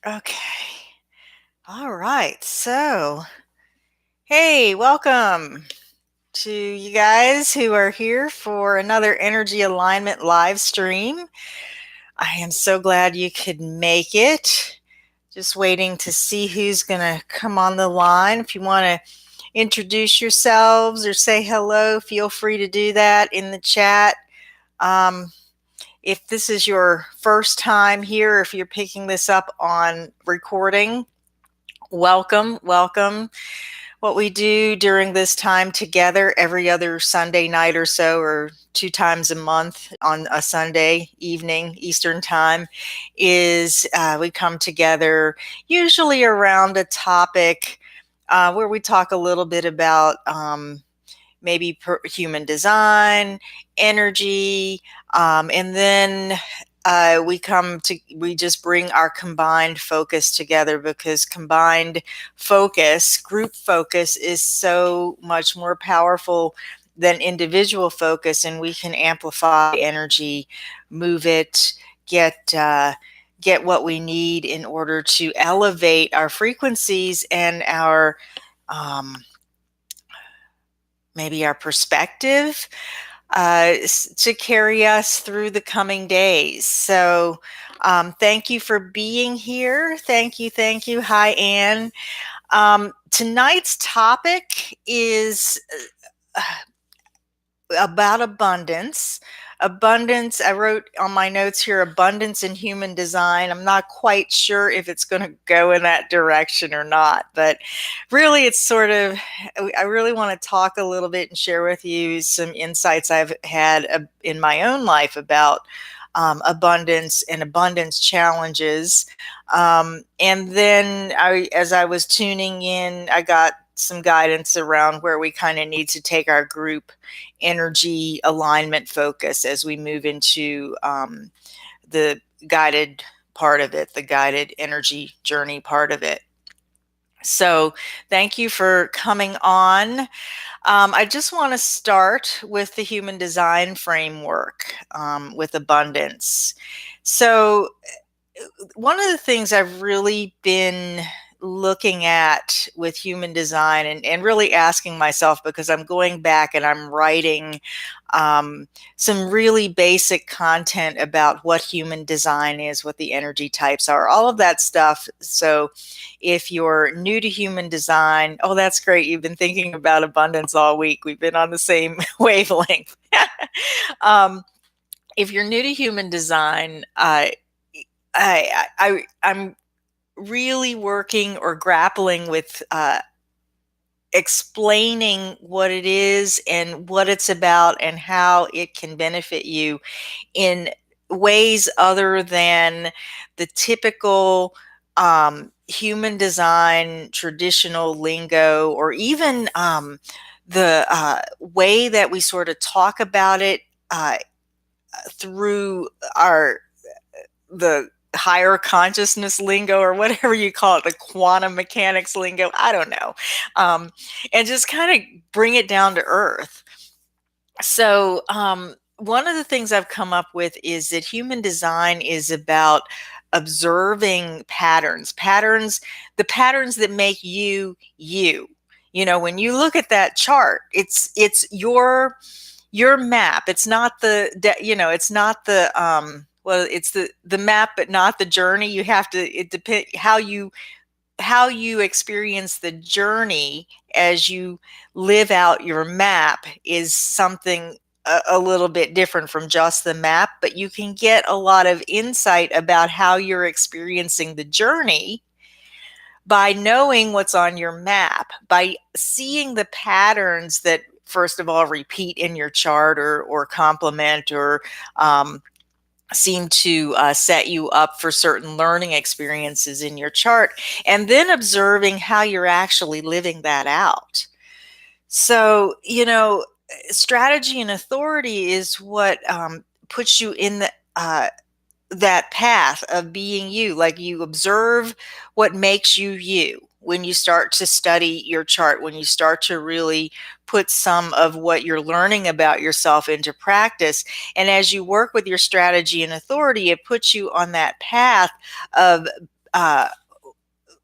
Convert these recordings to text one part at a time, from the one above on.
Okay. All right. Hey, welcome to you guys who are here for another energy alignment live stream. I am so glad you could make it. Just waiting to see who's going to come on the line. If you want to introduce yourselves or say hello, feel free to do that in the chat. Um, if this is your first time here, if you're picking this up on recording, welcome. What we do during this time together every other Sunday night or so, or 2 times a month on a Sunday evening Eastern time, is we come together usually around a topic where we talk a little bit about maybe human design, energy, and then we just bring our combined focus together, because combined focus, group focus, is so much more powerful than individual focus, and we can amplify energy, move it, get what we need in order to elevate our frequencies and our maybe our perspective to carry us through the coming days. So thank you for being here. Thank you. Hi, Anne. Tonight's topic is about abundance. I wrote on my notes here, abundance in human design. I'm not quite sure if it's going to go in that direction or not, but really I really want to talk a little bit and share with you some insights I've had in my own life about abundance and abundance challenges. And then as I was tuning in, I got some guidance around where we kind of need to take our group energy alignment focus as we move into the guided part of it, the guided energy journey part of it. So thank you for coming on. I just want to start with the human design framework with abundance. So one of the things I've really been looking at with human design and really asking myself, because I'm going back and I'm writing some really basic content about what human design is, what the energy types are, all of that stuff. So if you're new to human design, oh, that's great. You've been thinking about abundance all week. We've been on the same wavelength. If you're new to human design, I'm really working or grappling with explaining what it is and what it's about and how it can benefit you in ways other than the typical human design traditional lingo, or even the way that we sort of talk about it through the higher consciousness lingo, or whatever you call it, the quantum mechanics lingo, I don't know, and just kind of bring it down to earth. So one of the things I've come up with is that human design is about observing the patterns that make you you. You know, when you look at that chart, it's your map. It's not it's not the well, it's the map but not the journey. You have to, it depends how you experience the journey as you live out your map is something a little bit different from just the map, but you can get a lot of insight about how you're experiencing the journey by knowing what's on your map, by seeing the patterns that first of all repeat in your chart, or complement, or seem to set you up for certain learning experiences in your chart, and then observing how you're actually living that out. So, strategy and authority is what puts you in that path of being you. Like, you observe what makes you you when you start to study your chart, when you start to really put some of what you're learning about yourself into practice. And as you work with your strategy and authority, it puts you on that path of uh,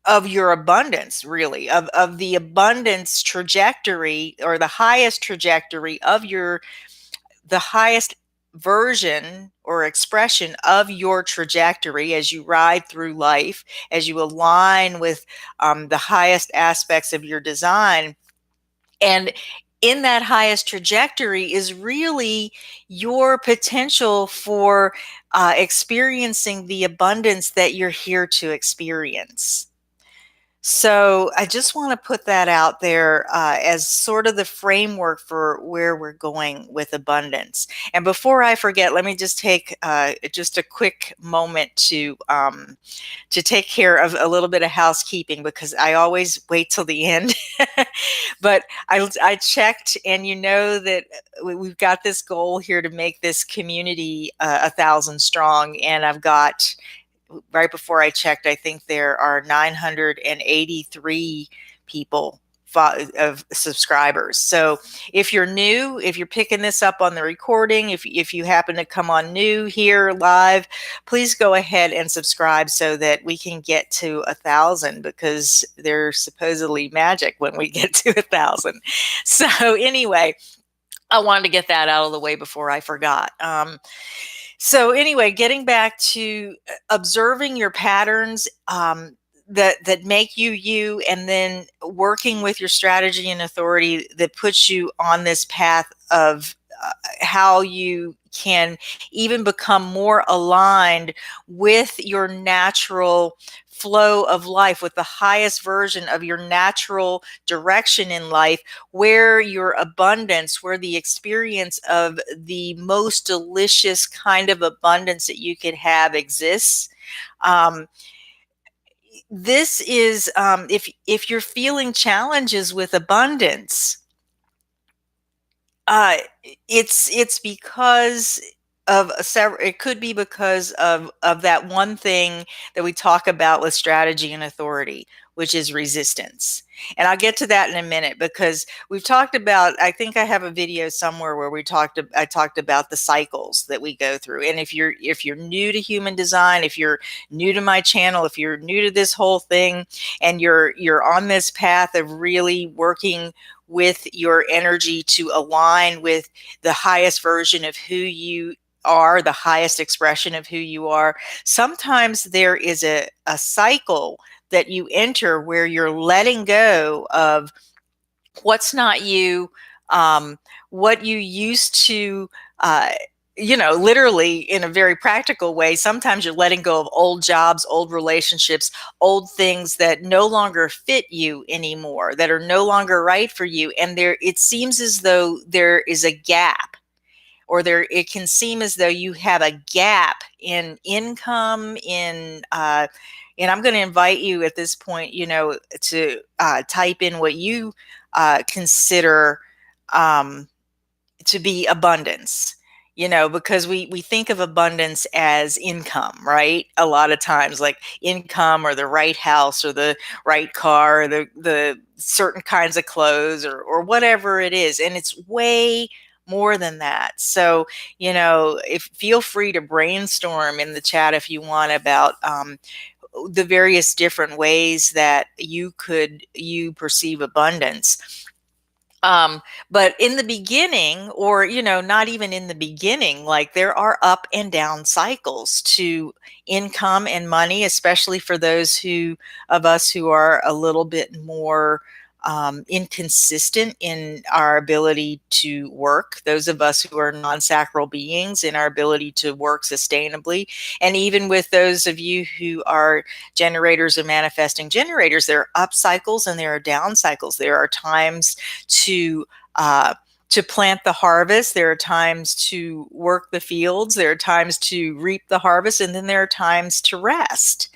of your abundance, really, of the abundance trajectory, or the highest trajectory of the highest version or expression of your trajectory as you ride through life, as you align with the highest aspects of your design. And in that highest trajectory is really your potential for experiencing the abundance that you're here to experience. So I just want to put that out there as sort of the framework for where we're going with abundance. And before I forget, let me just take just a quick moment to take care of a little bit of housekeeping, because I always wait till the end. But I checked, and you know that we've got this goal here to make this community 1,000 strong, and I've got, right before I checked, I think there are 983 people of subscribers. So if you're new, if you're picking this up on the recording, if you happen to come on new here live, please go ahead and subscribe so that we can get to 1,000, because they're supposedly magic when we get to 1,000. So anyway, I wanted to get that out of the way before I forgot. So anyway, getting back to observing your patterns that make you you, and then working with your strategy and authority that puts you on this path of how you can even become more aligned with your natural flow of life, with the highest version of your natural direction in life, where your abundance, where the experience of the most delicious kind of abundance that you could have exists. Um, this is if you're feeling challenges with abundance, uh, it's because of several. It could be because of that one thing that we talk about with strategy and authority, which is resistance. And I'll get to that in a minute, because we've talked about. I think I have a video somewhere where I talked about the cycles that we go through. And if you're new to human design, if you're new to my channel, if you're new to this whole thing, and you're on this path of really working with your energy to align with the highest version of who you are, the highest expression of who you are, sometimes there is a cycle that you enter where you're letting go of what's not you, what you used to, uh, literally in a very practical way. Sometimes you're letting go of old jobs, old relationships, old things that no longer fit you anymore, that are no longer right for you. And it seems as though there is a gap, or it can seem as though you have a gap in income, and I'm going to invite you at this point, to type in what you consider um, to be abundance. Because we think of abundance as income, right? A lot of times, like income, or the right house, or the right car, or the certain kinds of clothes, or whatever it is. And it's way more than that. So, if feel free to brainstorm in the chat if you want about the various different ways that you perceive abundance. Um, but in the beginning, or, not even in the beginning, like, there are up and down cycles to income and money, especially for those of us who are a little bit more inconsistent in our ability to work, those of us who are non-sacral beings, in our ability to work sustainably. And even with those of you who are generators or manifesting generators, there are up cycles and there are down cycles. There are times to plant the harvest. There are times to work the fields. There are times to reap the harvest, and then there are times to rest.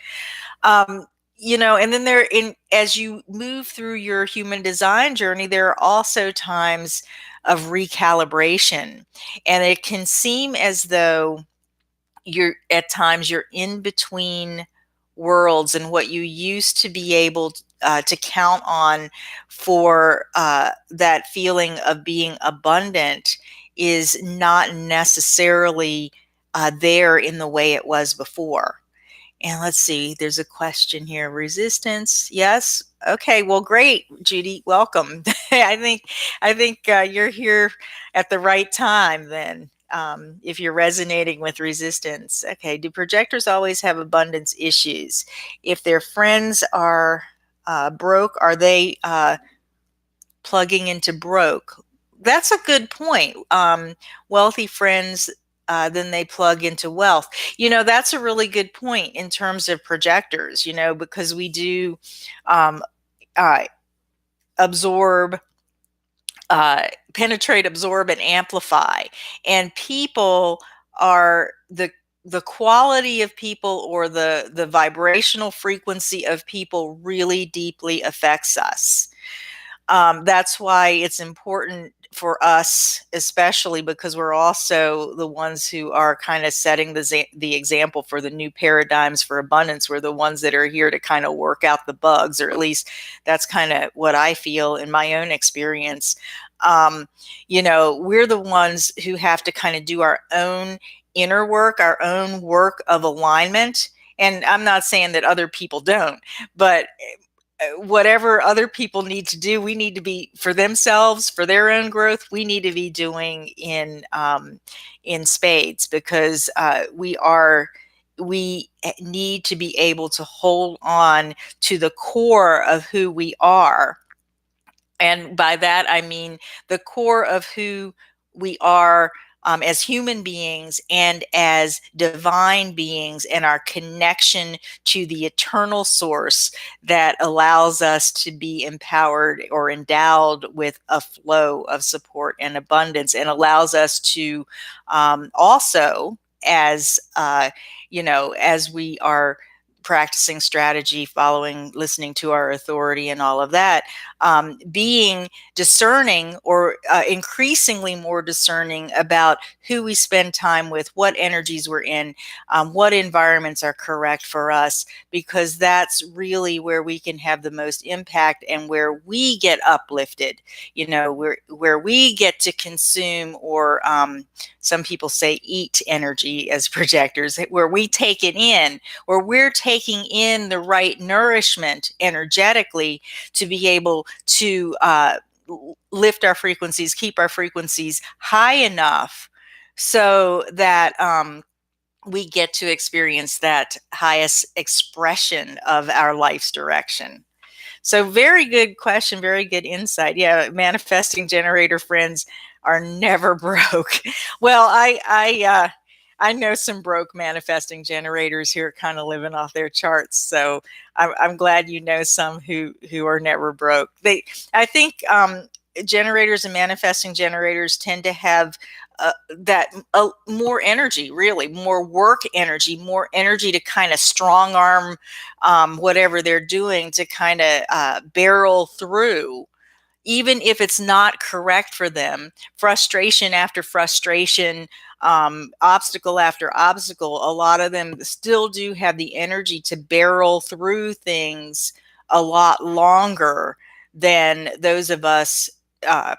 Um, and then as you move through your human design journey, there are also times of recalibration, and it can seem as though at times you're in between worlds, and what you used to be able to count on for that feeling of being abundant is not necessarily there in the way it was before. And let's see, there's a question here. Resistance, yes. Okay, well, great, Judy. Welcome. I think you're here at the right time then. If you're resonating with resistance. Okay, do projectors always have abundance issues? If their friends are broke, are they plugging into broke? That's a good point. Wealthy friends, then they plug into wealth. That's a really good point in terms of projectors, because we do um, uh, absorb, penetrate, absorb, and amplify. And people are the quality of people, or the vibrational frequency of people really deeply affects us. That's why it's important for us, especially because we're also the ones who are kind of setting the example for the new paradigms for abundance. We're the ones that are here to kind of work out the bugs, or at least that's kind of what I feel in my own experience. We're the ones who have to kind of do our own inner work, our own work of alignment. And I'm not saying that other people don't, but whatever other people need to do, we need to be, for themselves, for their own growth, we need to be doing in spades, because we need to be able to hold on to the core of who we are. And by that, I mean the core of who we are, as human beings and as divine beings, and our connection to the eternal source that allows us to be empowered or endowed with a flow of support and abundance, and allows us to also, as we are practicing strategy, listening to our authority and all of that, being discerning, or increasingly more discerning about who we spend time with, what energies we're in, what environments are correct for us, because that's really where we can have the most impact, and where we get uplifted, where we get to consume, or some people say eat energy as projectors, where we take it in, where we're taking in the right nourishment energetically to be able to lift our frequencies, keep our frequencies high enough, so that we get to experience that highest expression of our life's direction. So very good question, very good insight. Yeah, manifesting generator friends are never broke. Well, I know some broke manifesting generators who are kind of living off their charts. So I'm glad you know some who are never broke. I think generators and manifesting generators tend to have that more energy, really more work energy, more energy to kind of strong arm whatever they're doing, to kind of barrel through, even if it's not correct for them. Frustration after frustration, obstacle after obstacle, a lot of them still do have the energy to barrel through things a lot longer than those of us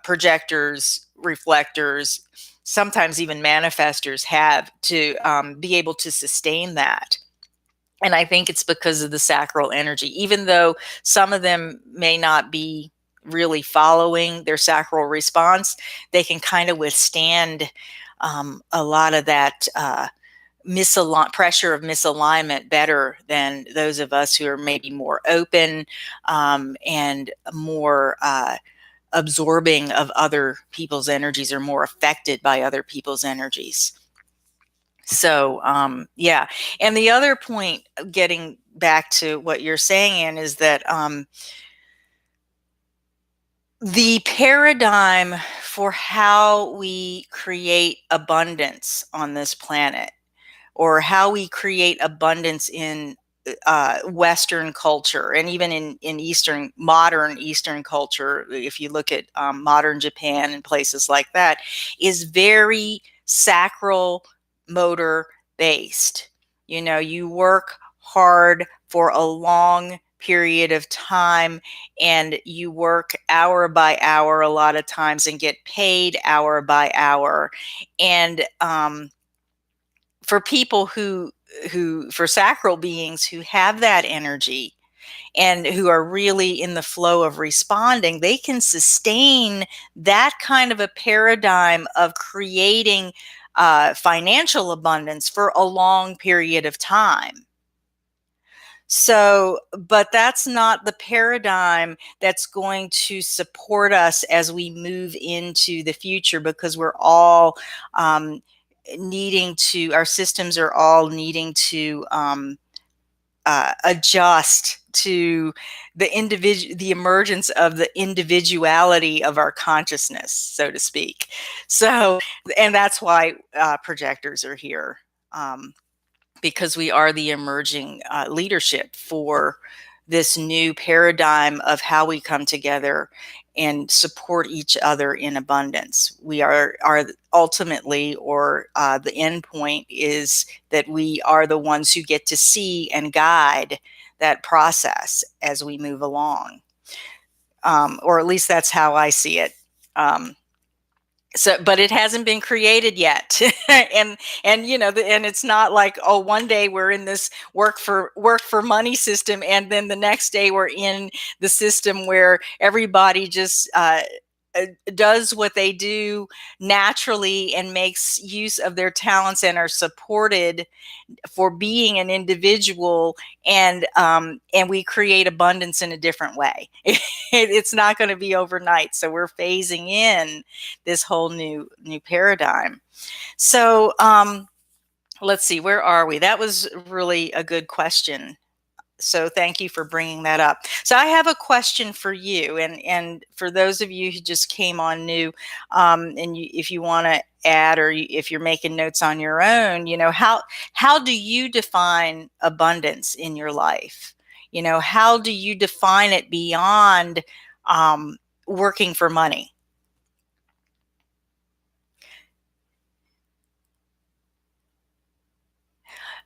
projectors, reflectors, sometimes even manifestors have, to be able to sustain that. And I think it's because of the sacral energy. Even though some of them may not be really following their sacral response, they can kind of withstand a lot of that pressure of misalignment better than those of us who are maybe more open, and more absorbing of other people's energies, or more affected by other people's energies. So, yeah. And the other point, getting back to what you're saying, Ann, is that the paradigm for how we create abundance on this planet, or how we create abundance in Western culture, and even in modern Eastern culture, if you look at modern Japan and places like that, is very sacral motor based. You work hard for a long period of time, and you work hour by hour a lot of times, and get paid hour by hour. And for people who for sacral beings who have that energy and who are really in the flow of responding, they can sustain that kind of a paradigm of creating financial abundance for a long period of time. So, but that's not the paradigm that's going to support us as we move into the future, because we're all needing to, our systems are all needing to adjust to the emergence of the individuality of our consciousness, so to speak. So, and that's why projectors are here. Because we are the emerging leadership for this new paradigm of how we come together and support each other in abundance. We are ultimately, or the end point is that we are the ones who get to see and guide that process as we move along. Or at least that's how I see it. So, but it hasn't been created yet. And and it's not like, oh, one day we're in this work for money system, and then the next day we're in the system where everybody just does what they do naturally and makes use of their talents and are supported for being an individual, and we create abundance in a different way. It's not going to be overnight, so we're phasing in this whole new paradigm. So let's see, where are we? That was really a good question. So thank you for bringing that up. So I have a question for you, and for those of you who just came on new, and if you want to add, or if you're making notes on your own, how do you define abundance in your life? How do you define it beyond working for money?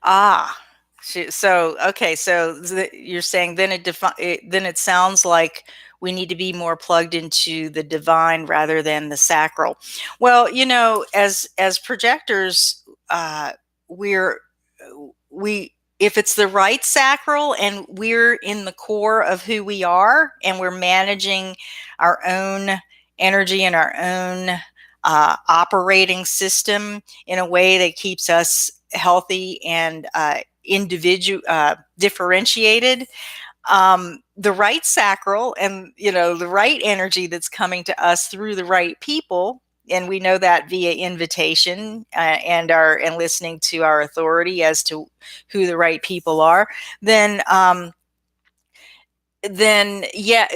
Ah, so okay, so you're saying then then it sounds like we need to be more plugged into the divine rather than the sacral. Well, as projectors, we're we if it's the right sacral and we're in the core of who we are, and we're managing our own energy and our own operating system in a way that keeps us healthy and differentiated, the right sacral and the right energy that's coming to us through the right people, and we know that via invitation, and listening to our authority as to who the right people are, then yeah,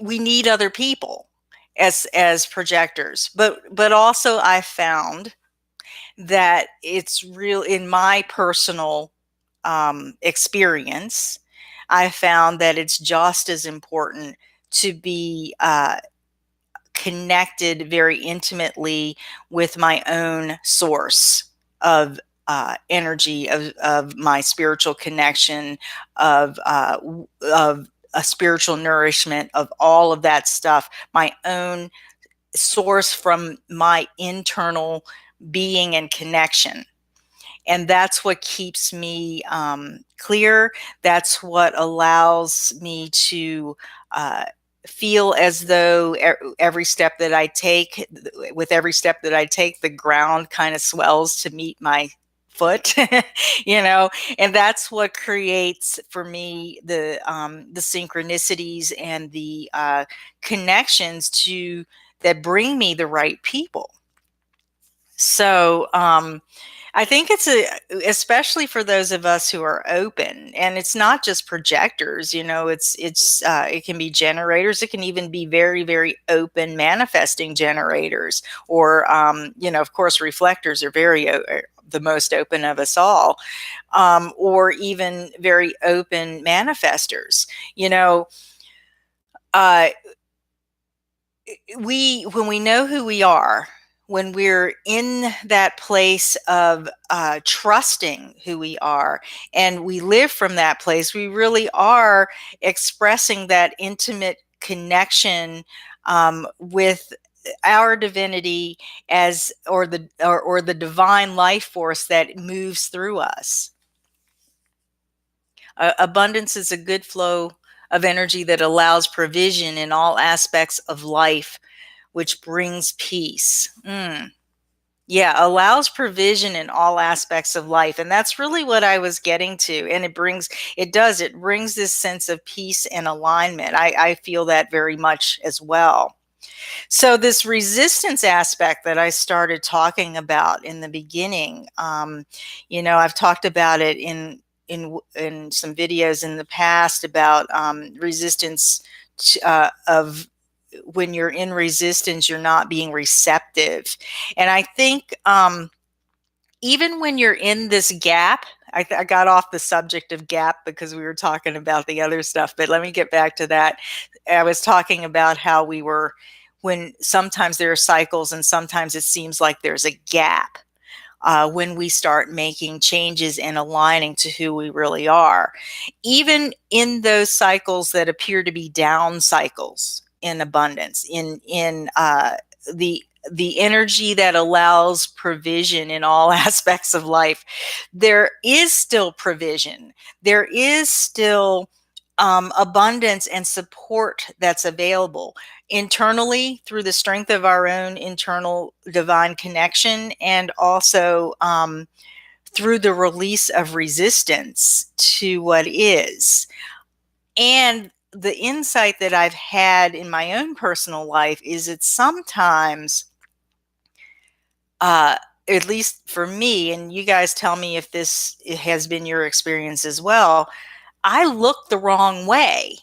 we need other people as projectors, but also I found that it's real in my personal experience. I found that it's just as important to be connected very intimately with my own source of energy, of my spiritual connection, of a spiritual nourishment, of all of that stuff, my own source from my internal being and connection. And that's what keeps me clear. That's what allows me to feel as though every step that I take, with every step that I take, the ground kind of swells to meet my foot, and that's what creates for me the synchronicities and the connections that bring me the right people. So I think especially for those of us who are open, and it's not just projectors, it can be generators. It can even be very, very open manifesting generators, or, of course, reflectors are the most open of us all, or even very open manifestors. Uh, when we know who we are, when we're in that place of trusting who we are, and we live from that place, we really are expressing that intimate connection with our divinity, or the divine life force that moves through us. Abundance is a good flow of energy that allows provision in all aspects of life, which brings peace. Yeah, allows provision in all aspects of life. And that's really what I was getting to. And it brings this sense of peace and alignment. I feel that very much as well. So this resistance aspect that I started talking about in the beginning, I've talked about it in some videos in the past about resistance of when you're in resistance, you're not being receptive. And I think even when you're in this gap, I got off the subject of gap because we were talking about the other stuff, but let me get back to that. I was talking about how when sometimes there are cycles and sometimes it seems like there's a gap when we start making changes and aligning to who we really are. Even in those cycles that appear to be down cycles in abundance, in the energy that allows provision in all aspects of life, there is still provision. There is still abundance and support that's available internally through the strength of our own internal divine connection, and also through the release of resistance to what is. And the insight that I've had in my own personal life is that sometimes, at least for me, and you guys tell me if this has been your experience as well, I look the wrong way.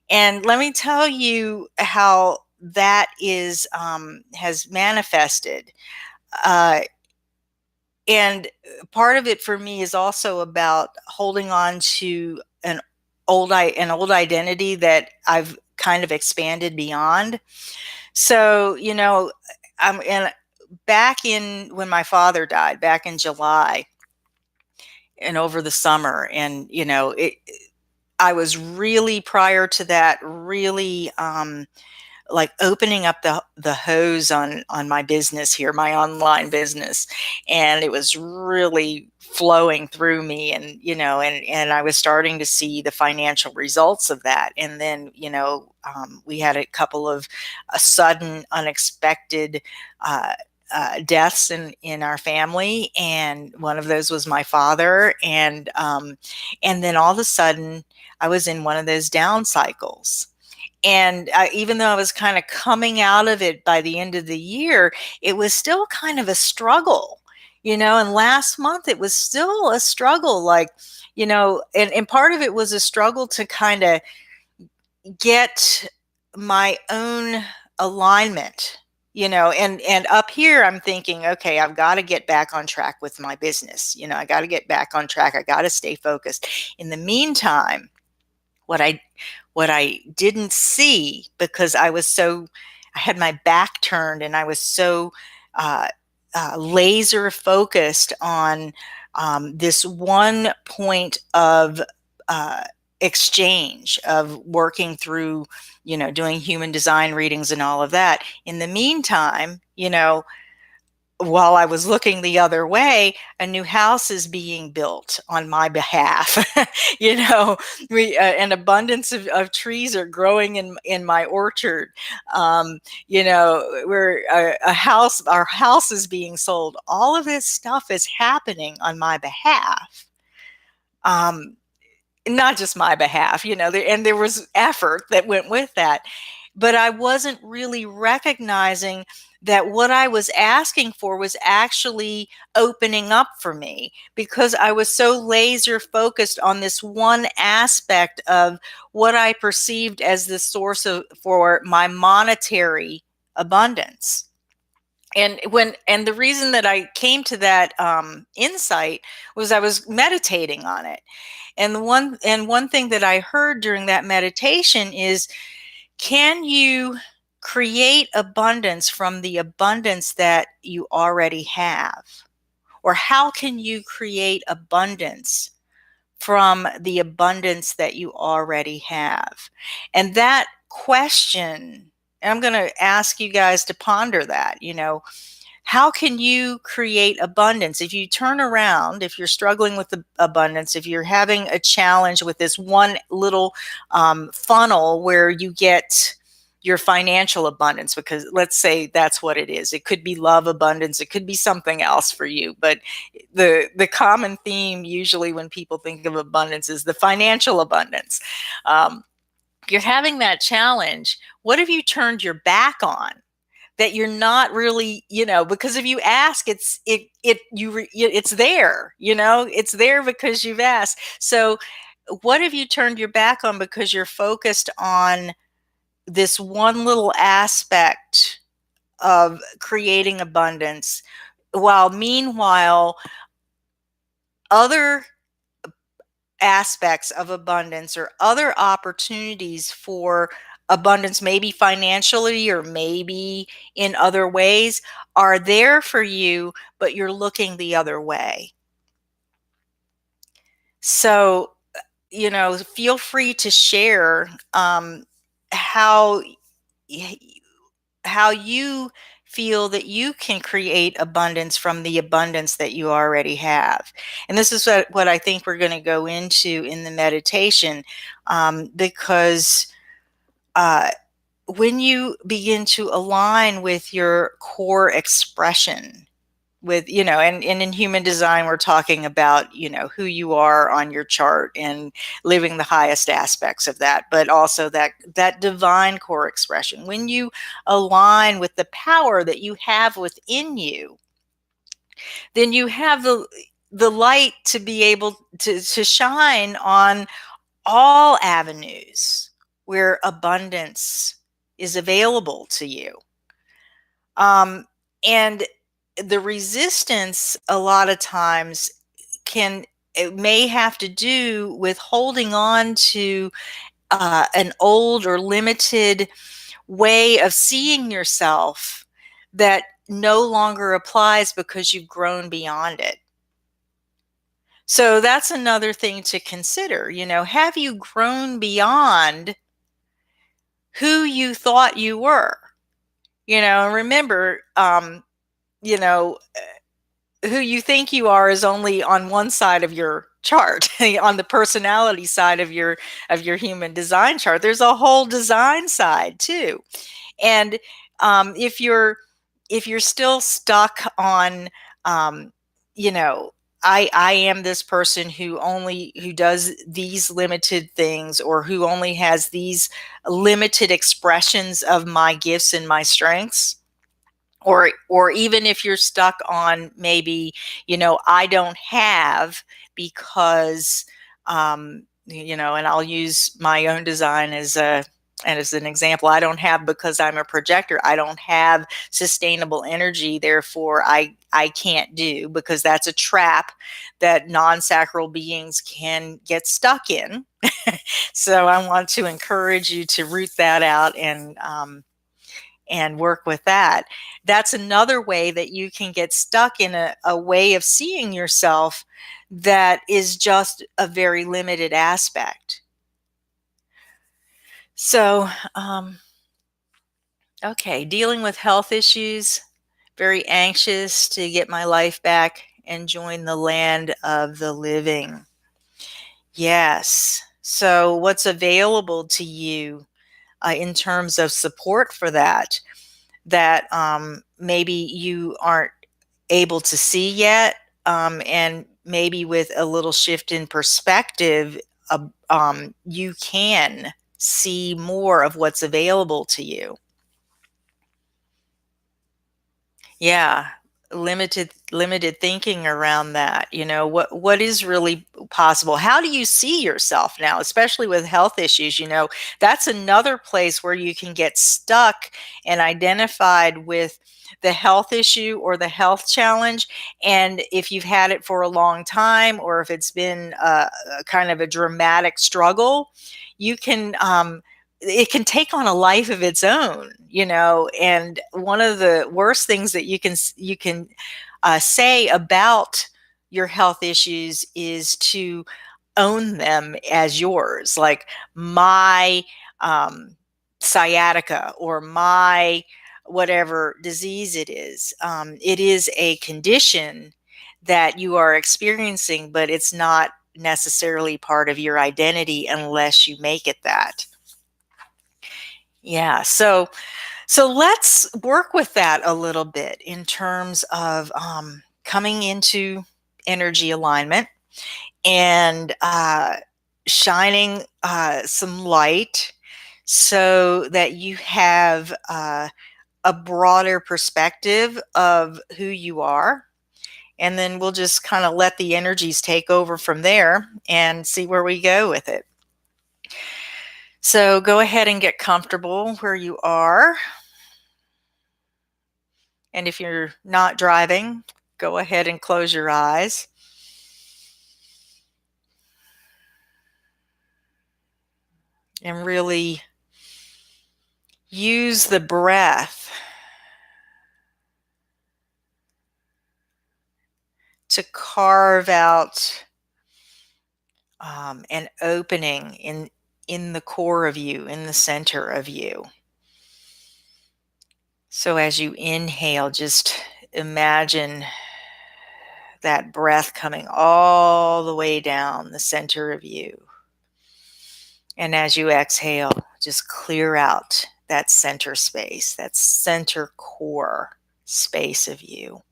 And let me tell you how that is has manifested. Uh, and part of it for me is also about holding on to an old identity that I've kind of expanded beyond. So, and back in when my father died back in July and over the summer, and I was really, prior to that, really like opening up the hose on my business here, my online business, and it was really flowing through me, and I was starting to see the financial results of that. And then we had a couple of sudden, unexpected deaths in our family, and one of those was my father. And then all of a sudden, I was in one of those down cycles. And even though I was kind of coming out of it by the end of the year, it was still kind of a struggle, and last month it was still a struggle, like, and part of it was a struggle to kind of get my own alignment, and up here I'm thinking, okay, I've got to get back on track with my business. I got to get back on track. I got to stay focused. In the meantime, what I didn't see, because I had my back turned and I was so laser focused on this one point of exchange, of working through, doing human design readings and all of that. In the meantime, while I was looking the other way, a new house is being built on my behalf. An abundance of trees are growing in my orchard. We're our house is being sold. All of this stuff is happening on my behalf. Not just my behalf, and there was effort that went with that. But I wasn't really recognizing that what I was asking for was actually opening up for me, because I was so laser focused on this one aspect of what I perceived as the source for my monetary abundance. And the reason that I came to that insight was I was meditating on it. And one thing that I heard during that meditation is, can you create abundance from the abundance that you already have? Or how can you create abundance from the abundance that you already have? And that question, and I'm going to ask you guys to ponder that, how can you create abundance? If you turn around, if you're struggling with the abundance, if you're having a challenge with this one little funnel where you get your financial abundance, because let's say that's what it is. It could be love abundance, it could be something else for you, but the common theme usually when people think of abundance is the financial abundance. If you're having that challenge, what have you turned your back on? That you're not really, because if you ask, it's there, it's there because you've asked. So what have you turned your back on because you're focused on this one little aspect of creating abundance, while meanwhile other aspects of abundance or other opportunities for abundance, maybe financially or maybe in other ways, are there for you, but you're looking the other way. So, feel free to share how how you feel that you can create abundance from the abundance that you already have. And this is what I think we're going to go into in the meditation, because uh, when you begin to align with your core expression, with and in human design we're talking about who you are on your chart and living the highest aspects of that, but also that divine core expression. When you align with the power that you have within you, then you have the light to be able to shine on all avenues where abundance is available to you. And the resistance a lot of times it may have to do with holding on to an old or limited way of seeing yourself that no longer applies because you've grown beyond it. So that's another thing to consider. Have you grown beyond who you thought you were? Remember, you know, who you think you are is only on one side of your chart. On the personality side of your human design chart, there's a whole design side too. And if you're still stuck on, um, you know I am this person who does these limited things, or who only has these limited expressions of my gifts and my strengths, or even if you're stuck on maybe, I don't have because, and I'll use my own design as an example. I don't have because I'm a projector. I don't have sustainable energy, therefore I can't do, because that's a trap that non-sacral beings can get stuck in. So I want to encourage you to root that out and work with that. That's another way that you can get stuck in a way of seeing yourself that is just a very limited aspect. So, okay, dealing with health issues, very anxious to get my life back and join the land of the living. Yes. So, what's available to you in terms of support for that maybe you aren't able to see yet, and maybe with a little shift in perspective, you can see more of what's available to you. Yeah, limited thinking around that. What is really possible? How do you see yourself now, especially with health issues? That's another place where you can get stuck and identified with the health issue or the health challenge. And if you've had it for a long time, or if it's been a kind of a dramatic struggle, you can it can take on a life of its own. And one of the worst things that you can say about your health issues is to own them as yours, like my sciatica, or my whatever disease it is. It is a condition that you are experiencing, but it's not necessarily part of your identity unless you make it that. Yeah. So let's work with that a little bit in terms of coming into energy alignment and shining some light so that you have a broader perspective of who you are. And then we'll just kind of let the energies take over from there and see where we go with it. So go ahead and get comfortable where you are. And if you're not driving, go ahead and close your eyes. And really use the breath to carve out an opening in the core of you, in the center of you. So as you inhale, just imagine that breath coming all the way down the center of you. And as you exhale, just clear out that center space, that center core space of you.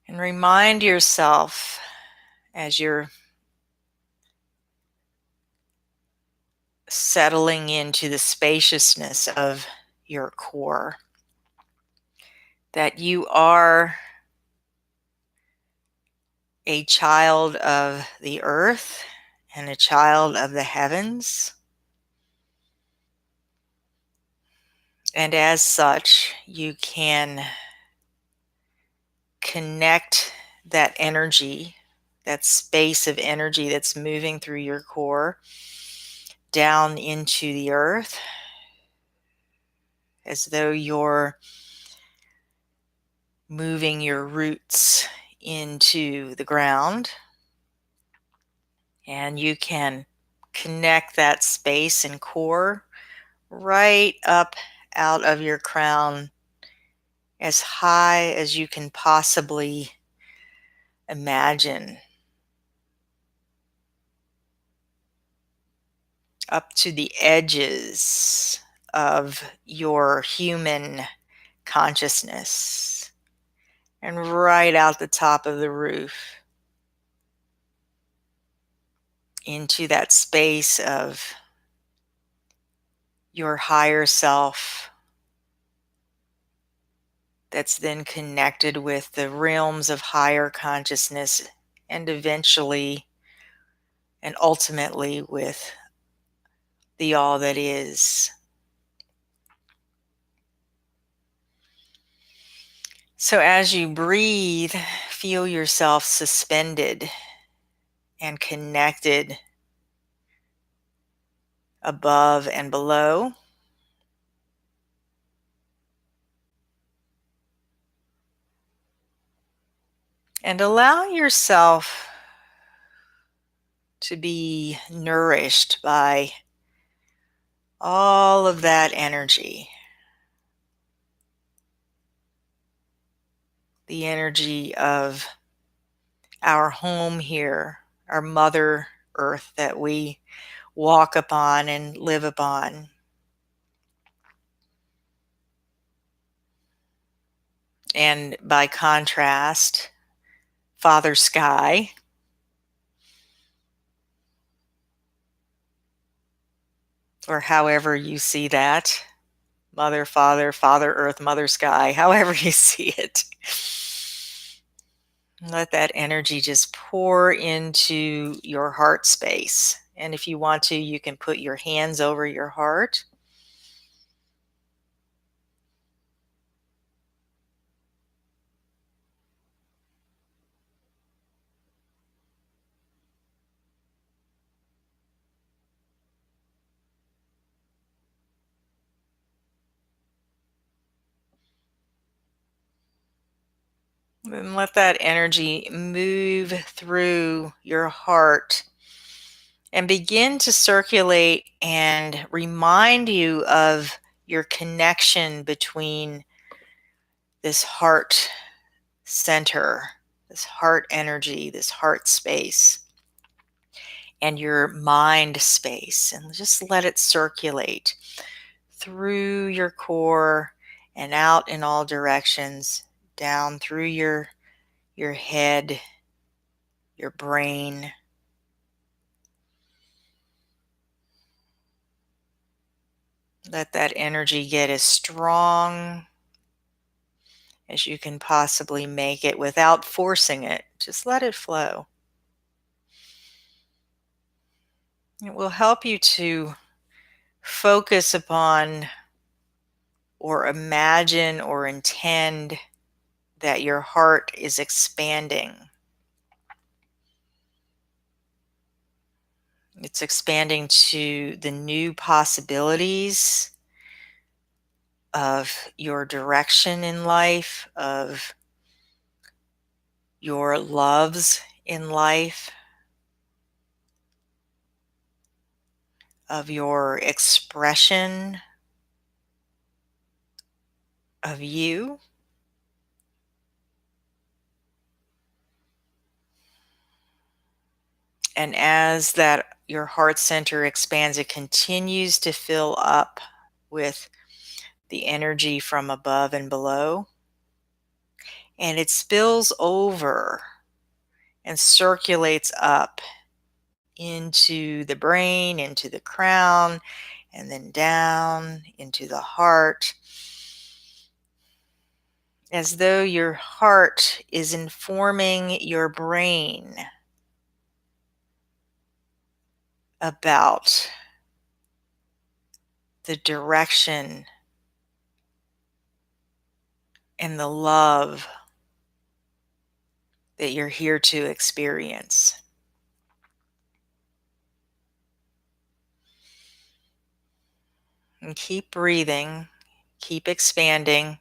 And remind yourself as you're settling into the spaciousness of your core that you are a child of the earth and a child of the heavens. And as such, you can connect that energy, that space of energy that's moving through your core down into the earth as though you're moving your roots into the ground. And you can connect that space and core right up out of your crown as high as you can possibly imagine, up to the edges of your human consciousness and right out the top of the roof into that space of your higher self that's then connected with the realms of higher consciousness and eventually and ultimately with the all that is. So as you breathe, feel yourself suspended and connected above and below. And allow yourself to be nourished by all of that energy. The energy of our home here, our Mother Earth that we walk upon and live upon. And by contrast, Father Sky, or however you see that, Mother, Father, Father Earth, Mother Sky, however you see it. Let that energy just pour into your heart space. And if you want to, you can put your hands over your heart. And let that energy move through your heart and begin to circulate and remind you of your connection between this heart center, this heart energy, this heart space, and your mind space. And just let it circulate through your core and out in all directions, down through your head, your brain. Let that energy get as strong as you can possibly make it without forcing it. Just let it flow. It will help you to focus upon or imagine or intend that your heart is expanding. It's expanding to the new possibilities of your direction in life, of your loves in life, of your expression of you. And as that your heart center expands, it continues to fill up with the energy from above and below. And it spills over and circulates up into the brain, into the crown, and then down into the heart, as though your heart is informing your brain about the direction and the love that you're here to experience. And keep breathing, keep expanding,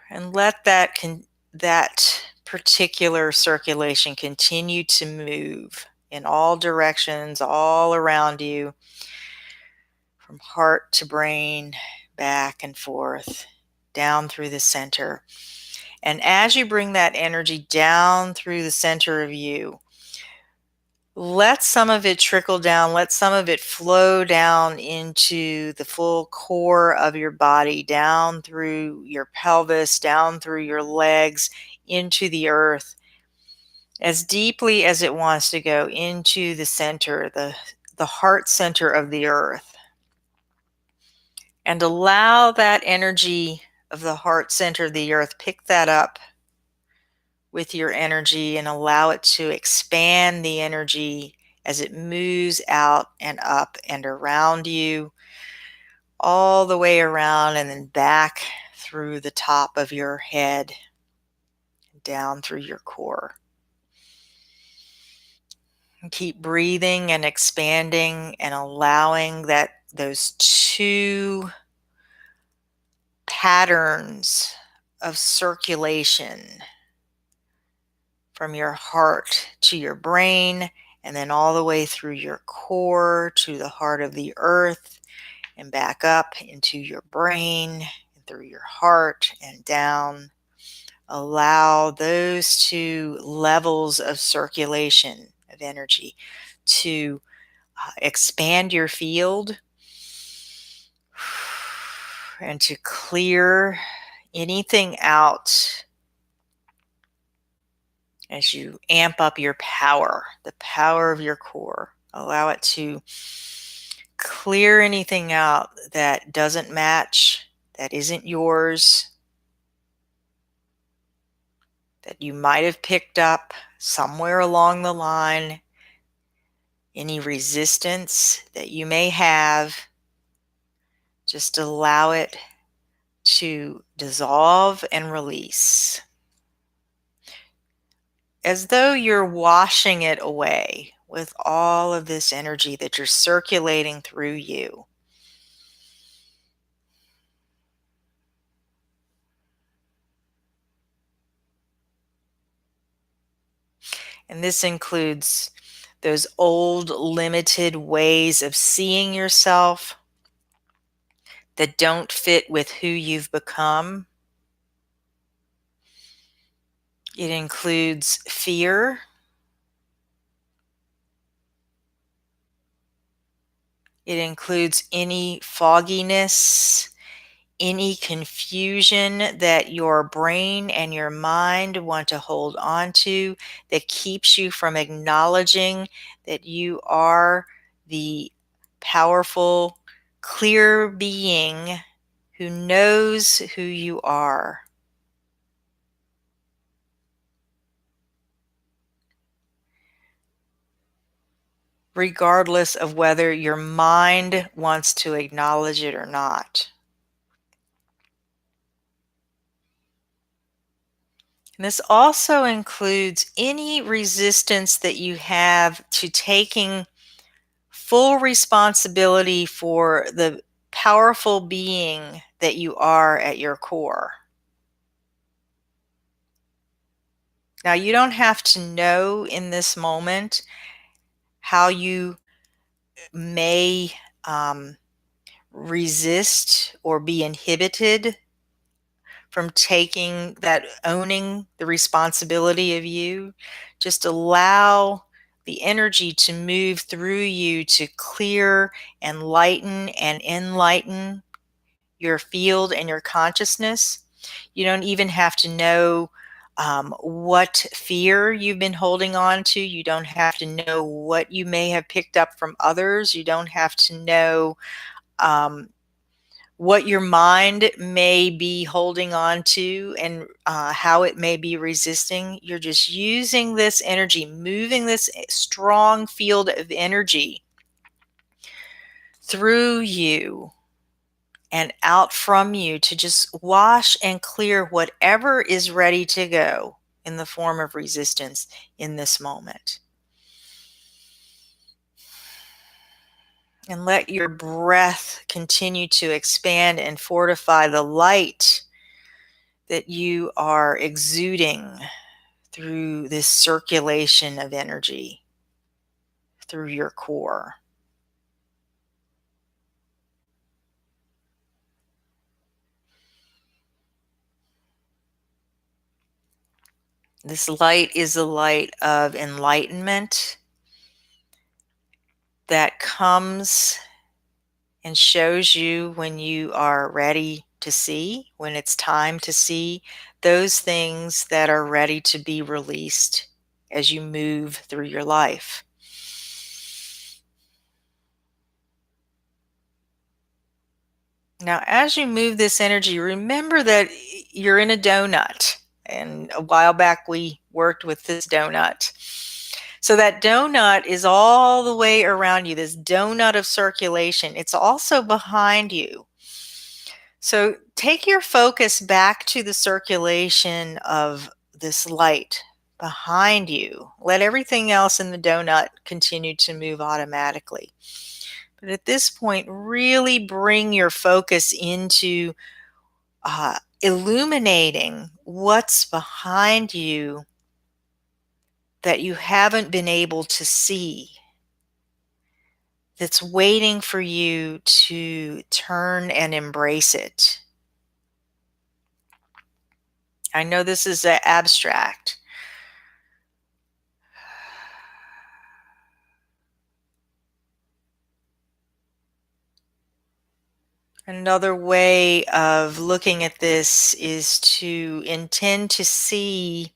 and let that particular circulation continue to move in all directions, all around you, from heart to brain, back and forth, down through the center. And as you bring that energy down through the center of you, let some of it trickle down, let some of it flow down into the full core of your body, down through your pelvis, down through your legs, into the earth, as deeply as it wants to go into the center, the heart center of the earth. And allow that energy of the heart center of the earth, pick that up with your energy and allow it to expand the energy as it moves out and up and around you, all the way around and then back through the top of your head, down through your core. And keep breathing and expanding and allowing those two patterns of circulation from your heart to your brain, and then all the way through your core to the heart of the earth, and back up into your brain, and through your heart, and down. Allow those two levels of circulation of energy to expand your field and to clear anything out as you amp up your power, the power of your core. Allow it to clear anything out that doesn't match, that isn't yours, that you might have picked up somewhere along the line, any resistance that you may have. Just allow it to dissolve and release, as though you're washing it away with all of this energy that you're circulating through you. And this includes those old limited ways of seeing yourself that don't fit with who you've become. It includes fear. It includes any fogginess, any confusion that your brain and your mind want to hold on to that keeps you from acknowledging that you are the powerful, clear being who knows who you are. Regardless of whether your mind wants to acknowledge it or not. And this also includes any resistance that you have to taking full responsibility for the powerful being that you are at your core. Now, you don't have to know in this moment how you may resist or be inhibited from taking that, owning the responsibility of you. Just allow the energy to move through you to clear and lighten and enlighten your field and your consciousness. You don't even have to know what fear you've been holding on to. You don't have to know what you may have picked up from others. You don't have to know um, what your mind may be holding on to and how it may be resisting. You're just using this energy, moving this strong field of energy through you and out from you to just wash and clear whatever is ready to go in the form of resistance in this moment. And let your breath continue to expand and fortify the light that you are exuding through this circulation of energy through your core. This light is a light of enlightenment that comes and shows you when you are ready to see, when it's time to see those things that are ready to be released as you move through your life. Now, as you move this energy, remember that you're in a donut. And a while back, we worked with this donut. So that donut is all the way around you, this donut of circulation. It's also behind you. So take your focus back to the circulation of this light behind you. Let everything else in the donut continue to move automatically. But at this point, really bring your focus into illuminating what's behind you that you haven't been able to see, that's waiting for you to turn and embrace it. I know this is abstract. Another way of looking at this is to intend to see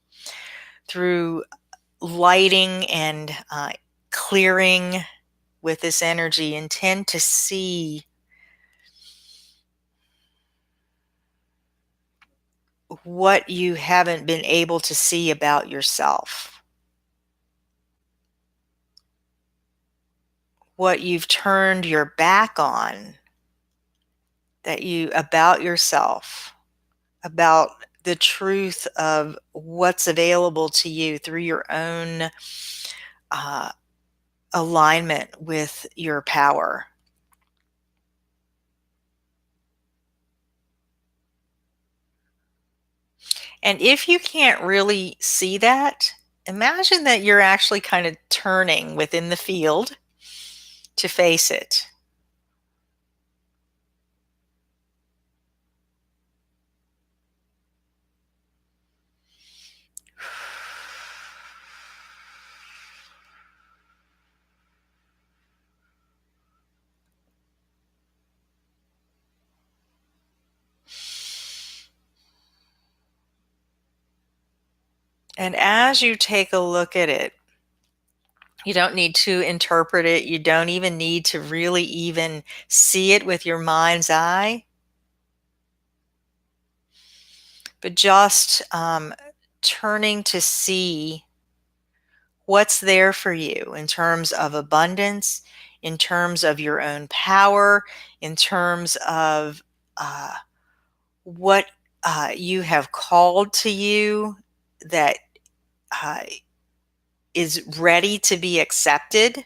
through lighting and clearing with this energy. Intend to see what you haven't been able to see about yourself, what you've turned your back on that you about yourself, about the truth of what's available to you through your own uh, alignment with your power. And if you can't really see that, imagine that you're actually kind of turning within the field to face it. And as you take a look at it, you don't need to interpret it. You don't even need to really even see it with your mind's eye, but just turning to see what's there for you in terms of abundance, in terms of your own power, in terms of uh, what you have called to you that uh, is ready to be accepted.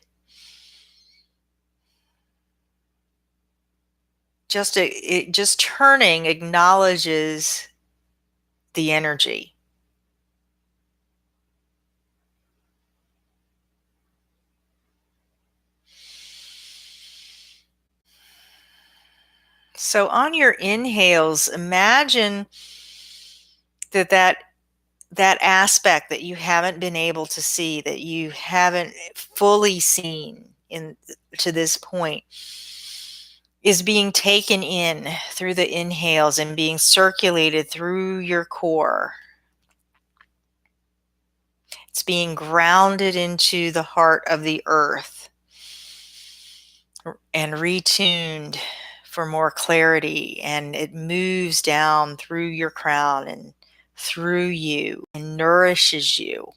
Just turning acknowledges the energy. So on your inhales, imagine that that aspect that you haven't been able to see, that you haven't fully seen in to this point, is being taken in through the inhales and being circulated through your core. It's being grounded into the heart of the earth and retuned for more clarity, and it moves down through your crown and through you and nourishes you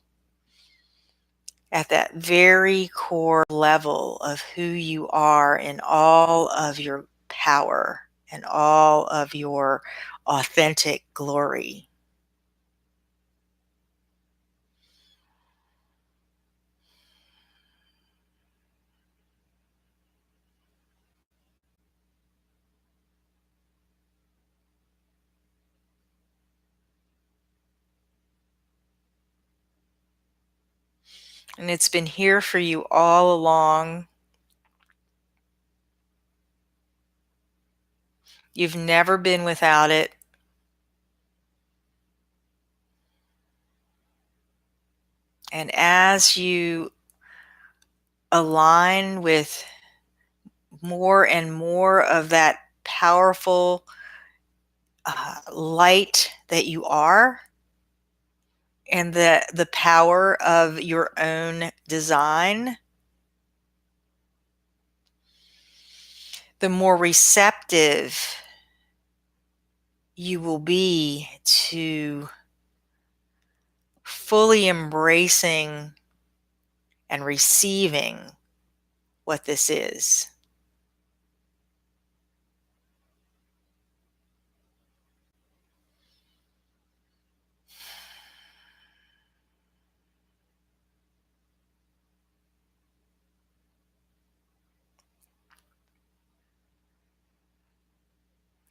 at that very core level of who you are in all of your power and all of your authentic glory. And it's been here for you all along. You've never been without it. And as you align with more and more of that powerful light that you are, and the power of your own design, the more receptive you will be to fully embracing and receiving what this is.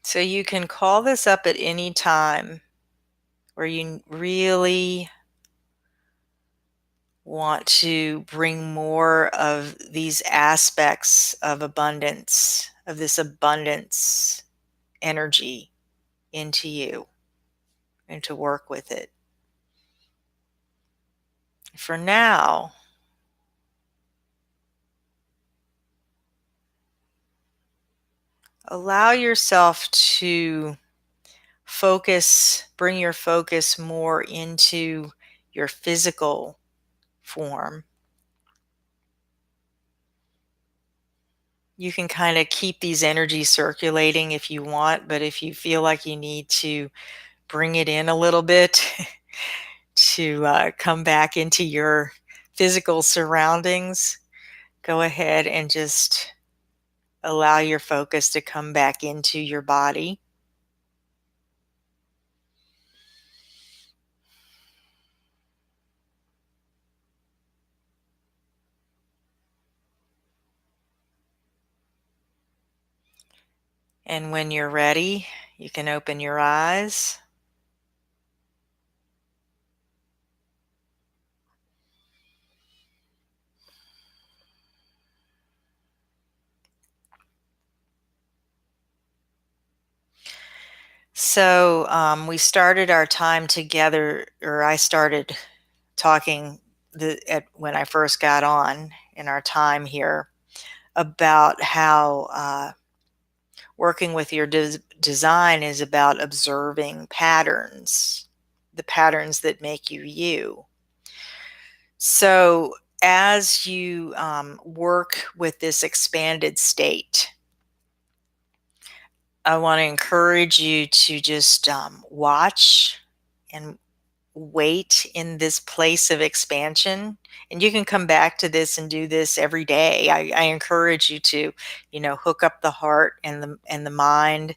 So you can call this up at any time where you really want to bring more of these aspects of abundance, of this abundance energy into you, and to work with it. For now, allow yourself to bring your focus more into your physical form. You can kind of keep these energies circulating if you want, but if you feel like you need to bring it in a little bit to come back into your physical surroundings, go ahead and just allow your focus to come back into your body. And when you're ready, you can open your eyes. We started our time together, or I started talking when I first got on in our time here about how working with your design is about observing patterns, the patterns that make you you. So, as you work with this expanded state, I want to encourage you to just watch and wait in this place of expansion. And you can come back to this and do this every day. I encourage you to, hook up the heart and the mind,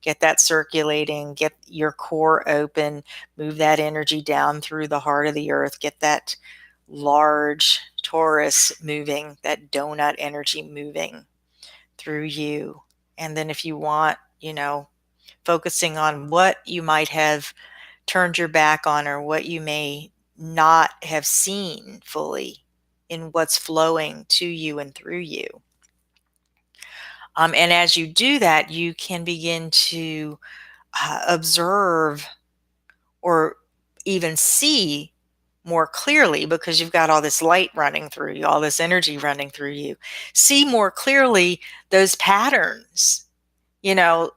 get that circulating, get your core open, move that energy down through the heart of the earth, get that large torus moving, that donut energy moving through you. And then if you want, focusing on what you might have turned your back on or what you may not have seen fully in what's flowing to you and through you. And as you do that, you can begin to observe or even see more clearly, because you've got all this light running through you, all this energy running through you. See more clearly those patterns, you know,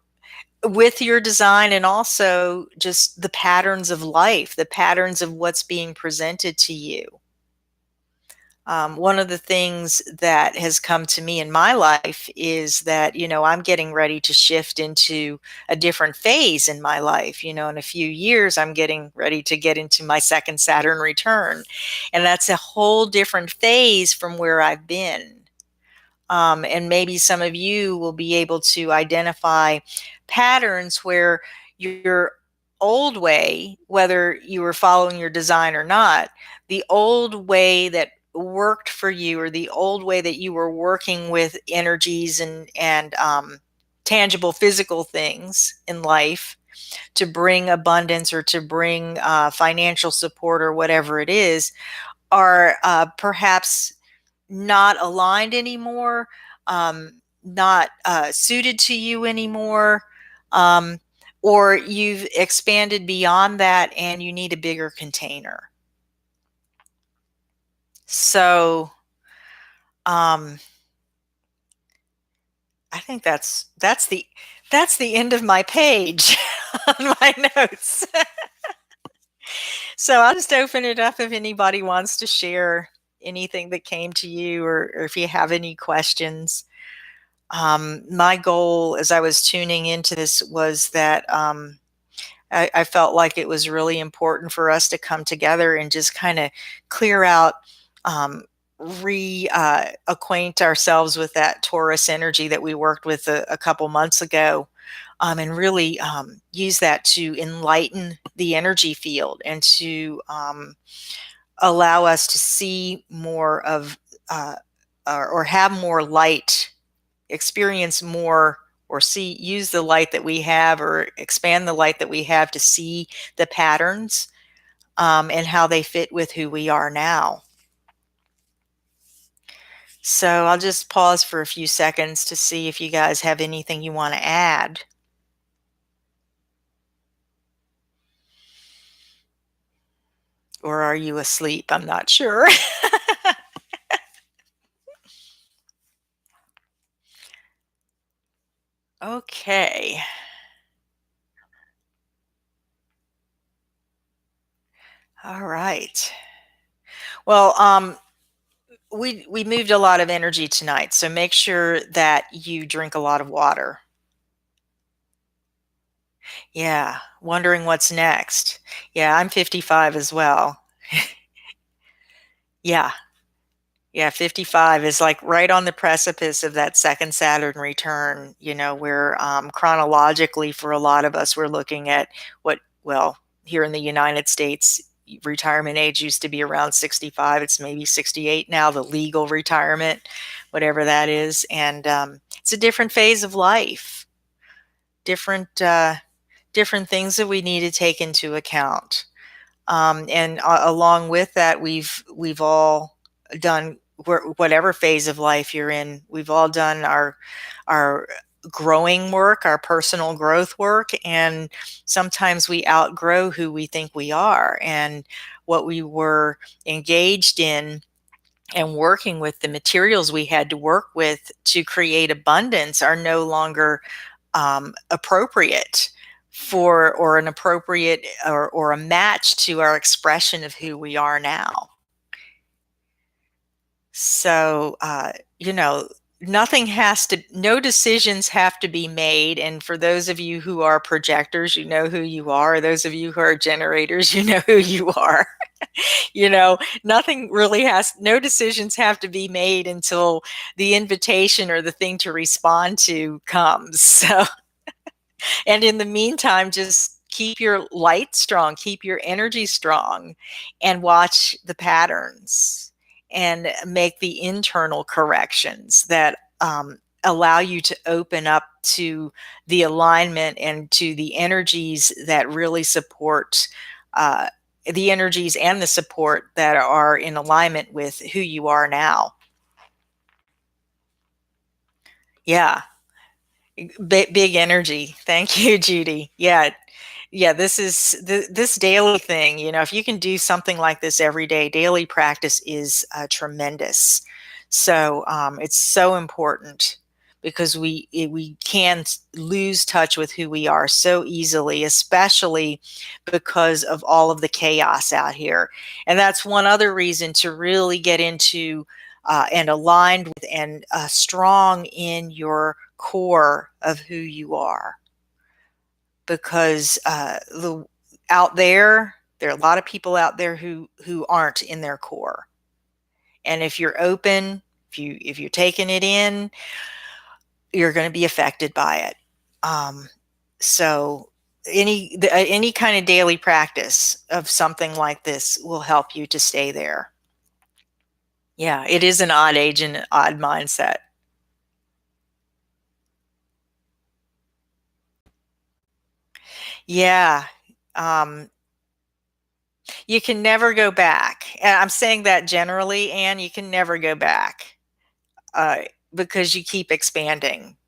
with your design, and also just the patterns of life, the patterns of what's being presented to you. One of the things that has come to me in my life is that, I'm getting ready to shift into a different phase in my life. In a few years, I'm getting ready to get into my second Saturn return. And that's a whole different phase from where I've been. And maybe some of you will be able to identify patterns where your old way, whether you were following your design or not, the old way that worked for you, or the old way that you were working with energies and tangible physical things in life to bring abundance or to bring financial support or whatever it is, are perhaps not aligned anymore, not suited to you anymore, um, or you've expanded beyond that and you need a bigger container. So um, I think that's the end of my page on my notes. So I'll just open it up if anybody wants to share anything that came to you, or if you have any questions. My goal as I was tuning into this was that I felt like it was really important for us to come together and just kind of clear out, acquaint ourselves with that Taurus energy that we worked with a couple months ago, and really use that to enlighten the energy field and to allow us to see more of, or have more light, experience more, or use the light that we have, or expand the light that we have to see the patterns, and how they fit with who we are now. So I'll just pause for a few seconds to see if you guys have anything you want to add. Or are you asleep? I'm not sure. Okay. All right. Well, we moved a lot of energy tonight, so make sure that you drink a lot of water. Yeah, wondering what's next. Yeah, I'm 55 as well. Yeah. Yeah, 55 is like right on the precipice of that second Saturn return, where chronologically for a lot of us, we're looking at well, here in the United States, retirement age used to be around 65. It's maybe 68 now, the legal retirement, whatever that is. And it's a different phase of life, different things that we need to take into account. And along with that, we've all done, whatever phase of life you're in. We've all done our growing work, our personal growth work, and sometimes we outgrow who we think we are, and what we were engaged in and working with, the materials we had to work with to create abundance are no longer appropriate for, or an appropriate, or a match to our expression of who we are now. So, no decisions have to be made. And for those of you who are projectors, you know who you are. Those of you who are generators, you know who you are. Nothing really no decisions have to be made until the invitation or the thing to respond to comes. So, and in the meantime, just keep your light strong, keep your energy strong, and watch the patterns and make the internal corrections that allow you to open up to the alignment and to the energies that really support the energies and the support that are in alignment with who you are now. Yeah. Big energy. Thank you, Judy. Yeah. Yeah, this daily thing, if you can do something like this every day, daily practice is tremendous. So it's so important, because we can lose touch with who we are so easily, especially because of all of the chaos out here. And that's one other reason to really get into and aligned with and strong in your core of who you are, because there are a lot of people out there who aren't in their core, and if you're open, if you're taking it in, you're going to be affected by it. So any kind of daily practice of something like this will help you to stay there. Yeah, it is an odd age and an odd mindset. Yeah. Um, you can never go back. And I'm saying that generally, and you can never go back, uh, because you keep expanding.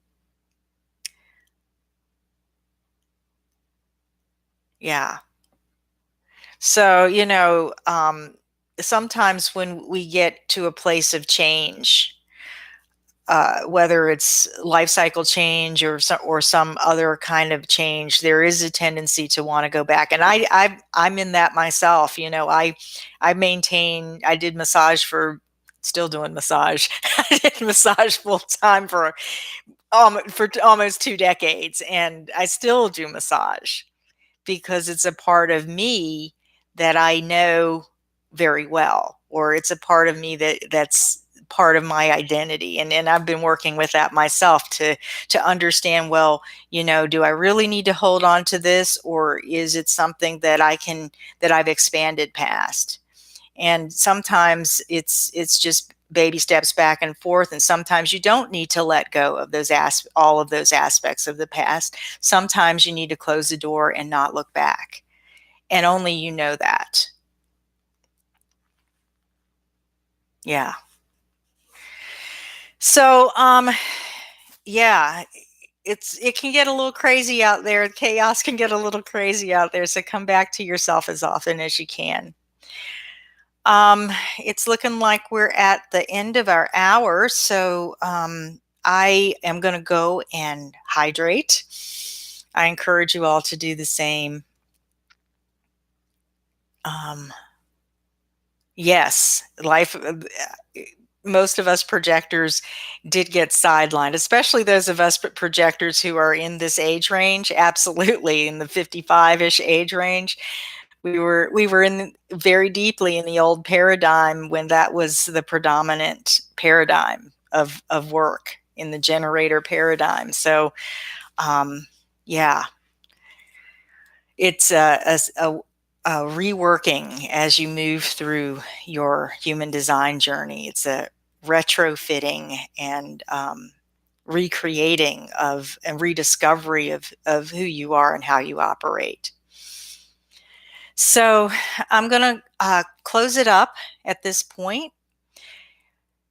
Yeah. So, sometimes when we get to a place of change, whether it's life cycle change or some other kind of change, there is a tendency to want to go back. And I'm in that myself. I did massage still doing massage. I did massage full time for almost 2 decades, and I still do massage because it's a part of me that I know very well, or it's a part of me that's part of my identity. And I've been working with that myself to understand, well, do I really need to hold on to this, or is it something that I've expanded past? And sometimes it's just baby steps back and forth, and sometimes you don't need to let go of all of those aspects of the past. Sometimes you need to close the door and not look back, and only you know that. Yeah. So yeah, it can get a little crazy out there. Chaos can get a little crazy out there, so come back to yourself as often as you can. It's looking like we're at the end of our hour, so I am going to go and hydrate. I encourage you all to do the same. Yes, most of us projectors did get sidelined, especially those of us projectors who are in this age range. Absolutely, in the 55-ish age range. We were in very deeply in the old paradigm when that was the predominant paradigm of work, in the generator paradigm. So yeah, it's a reworking as you move through your human design journey. It's a retrofitting and recreating of and rediscovery of who you are and how you operate. So I'm going to close it up at this point.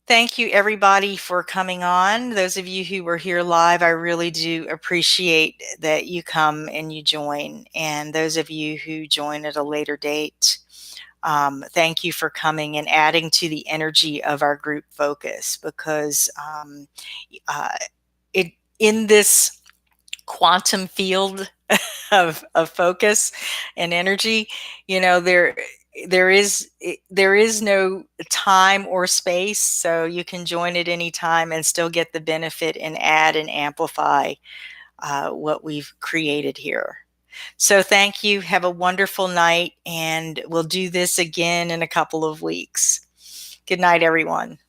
Thank you, everybody, for coming on. Those of you who were here live, I really do appreciate that you come and you join. And those of you who join at a later date, thank you for coming and adding to the energy of our group focus, because uh, it in this quantum field of focus and energy, you know, there is no time or space, so you can join at any time and still get the benefit and add and amplify what we've created here. So thank you, have a wonderful night, and we'll do this again in a couple of weeks. Good night, everyone.